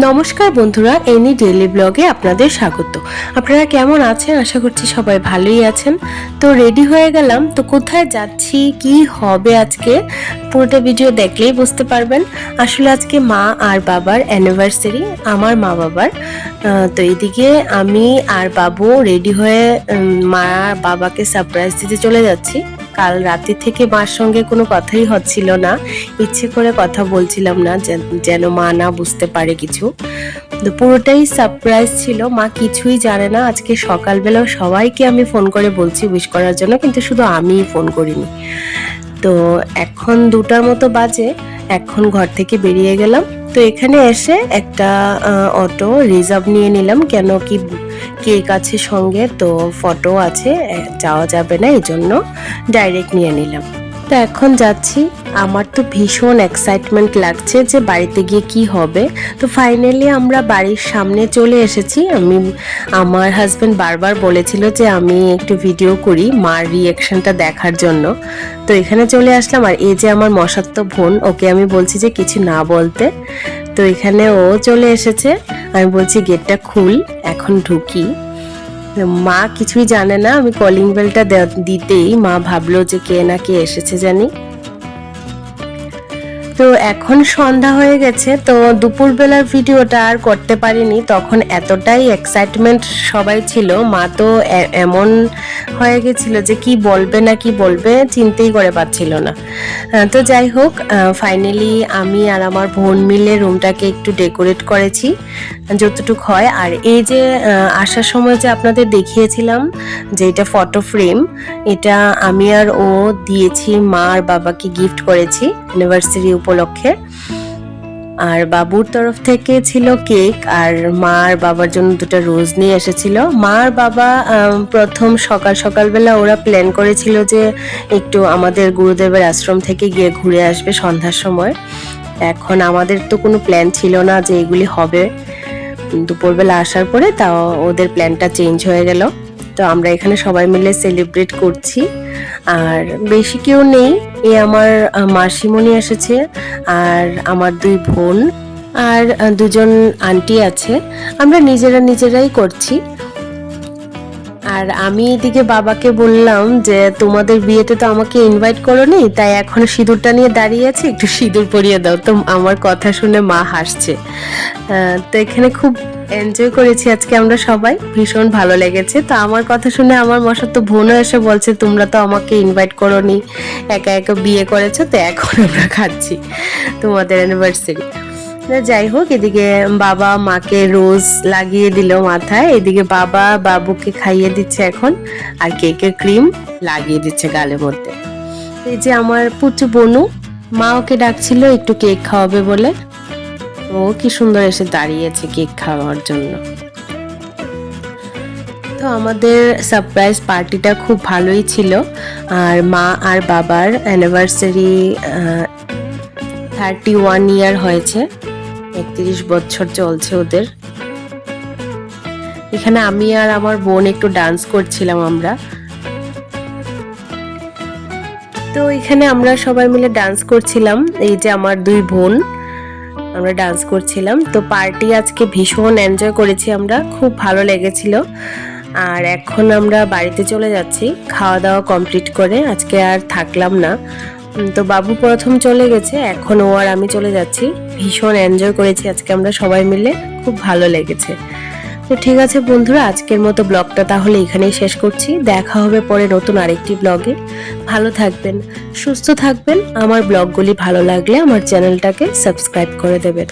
নমস্কার বন্ধুরা, any daily ব্লগে আপনাদের স্বাগত। আপনারা কেমন আছেন? আশা করছি সবাই ভালোই আছেন। তো রেডি হয়ে গেলাম। তো কোথায় যাচ্ছি, কি হবে আজকে, পুরোটা ভিডিও দেখলেই বুঝতে পারবেন। আসলে আজকে মা আর বাবার অ্যানিভার্সারি, আমার মা বাবার। তো এইদিকে আমি আর বাবু রেডি হয়ে মা বাবাকে সারপ্রাইজ দিতে চলে যাচ্ছি। কাল রাতে থেকে মার সঙ্গে কোনো কথাই হচ্ছিল না, ইচ্ছে করে কথা বলছিলাম না যেন মা না বুঝতে পারে কিছু। তো পুরোটাই সারপ্রাইজ ছিল, মা কিছুই জানে না। আজকে সকালবেলাও সবাইকে আমি ফোন করে বলছি উইশ করার জন্য, কিন্তু শুধু আমিই ফোন করিনি। তো এখন 2টার মতো বাজে, এখন ঘর থেকে বেরিয়ে গেলাম। তো এখানে এসে একটা অটো রিজার্ভ নিয়ে নিলাম, কেন কি কেক আছে সঙ্গে, তো ফটো আছে, যাওয়া যাবে না, এই জন্য ডাইরেক্ট নিয়ে নিলাম। তো এখন যাচ্ছি। আমার তো ভীষণ এক্সাইটমেন্ট লাগছে যে বাড়িতে গিয়ে কি হবে। তো ফাইনালি আমরা বাড়ির সামনে চলে এসেছি। আমার হাজব্যান্ড বারবার বলেছিল যে আমি একটু ভিডিও করি মার রিয়াকশনটা দেখার জন্য। তো এখানে চলে আসলাম। আর এই যে আমার মশাত্ত বোন, ওকে আমি বলছি যে কিছু না বলতে। তো এখানে ও চলে এসেছে। আমি বলছি গেটটা খুল, এখন ঢুকি। মা কিছুই জানে না, আমি কলিং বেলটা দিতেই মা ভাবলো যে কে না কে এসেছে জানি। তো এখন সন্ধ্যা হয়ে গেছে, তো দুপুরবেলার ভিডিওটা আর করতে পারিনি, তখন এতটাই এক্সাইটমেন্ট সবাই ছিল। মা তো এমন হয়ে গেছিল যে কি বলবে না কি বলবে চিন্তাই করে পাচ্ছিল না। তো যাই হোক, ফাইনালি আমি আর আমার বোন মিলে রুমটাকে একটু ডেকোরেট করেছি যতটুকু হয়। আর এই যে আসার সময় যে আপনাদের দেখিয়েছিলাম যে এটা ফটো ফ্রেম, এটা আমি আর ও দিয়েছি, মা আর বাবাকে গিফট করেছি অ্যানিভার্সারি উপলক্ষে। আর বাবুর তরফ থেকে ছিল কেক, আর মা আর বাবার জন্য 2টা রোজ নিয়ে এসেছিল। মা আর বাবা প্রথম সকালবেলা ওরা প্ল্যান করেছিল যে একটু আমাদের গুরুদেবের আশ্রম থেকে গিয়ে ঘুরে আসবে সন্ধ্যার সময়। এখন আমাদের তো কোনো প্ল্যান ছিল না যে এগুলি হবে। দুপুরবেলা আসার পরে তাও ওদের প্ল্যানটা চেঞ্জ হয়ে গেল। তো আমরা এখানে সবাই মিলে সেলিব্রেট করছি। আর বেশি কেউ নেই, আমার মাসিমণি এসেছে আর আমার 2 বোন আর 2জন আন্টি আছে। আমরা নিজেরাই করছি। আর আমি এদিকে বাবাকে বললাম যে তোমাদের বিয়েতে তো আমাকে ইনভাইট করোনি, তাই এখন সিঁদুরটা নিয়ে দাঁড়িয়ে আছি, একটু সিঁদুর পরিয়ে দাও। তো আমার কথা শুনে মা হাসছে। তো এখানে খুব এনজয় করেছি আজকে আমরা সবাই, ভীষণ ভালো লেগেছে। তো আমার কথা শুনে আমার মশাতো বোনও এসে বলছে তোমরা তো আমাকে ইনভাইট করোনি, একা একা বিয়ে করেছো, তো এখন আমরা খাচ্ছি তোমাদের অ্যানিভার্সারি। যাই হোক, এদিকে বাবা মাকে রোজ লাগিয়ে দিল মাথায়, এদিকে বাবা বাবুকে খাইয়ে দিচ্ছে এখন, আর কেকের ক্রিম লাগিয়ে দিচ্ছে গালের মধ্যে। এই যে আমার পুচু বনু, মা ওকে ডাকছিল একটু কেক খাওয়াবে বলে, ও কি সুন্দর এসে দাঁড়িয়েছে কেক খাওয়ার জন্য। তো আমাদের সারপ্রাইজ পার্টিটা খুব ভালোই ছিল। আর মা আর বাবার অ্যানিভার্সারি 31 ইয়ার হয়েছে, 31 বছর চলছে ওদের। এখানে আমি আর আমার বোন একটু ডান্স করছিলাম আমরা। তো এখানে আমরা সবাই মিলে ডান্স করছিলাম, এই যে আমার 2 বোন, আমরা ডান্স করছিলাম। তো পার্টি আজকে ভীষণ এনজয় করেছি আমরা, খুব ভালো লেগেছিল। আর এখন আমরা বাড়িতে চলে যাচ্ছি খাওয়া দাওয়া কমপ্লিট করে, আজকে আর থাকলাম না। তো বাবু প্রথম চলে গেছে, এখন ও আর আমি চলে যাচ্ছি। ভীষণ এনজয় করেছি আজকে আমরা সবাই মিলে, খুব ভালো লেগেছে। তো ঠিক আছে বন্ধুরা, আজকের মতো ব্লগটা তাহলে এখানেই শেষ করছি। দেখা হবে পরে নতুন আরেকটি ব্লগে। ভালো থাকবেন, সুস্থ থাকবেন। আমার ব্লগগুলি ভালো লাগলে আমার চ্যানেলটাকে সাবস্ক্রাইব করে দেবেন।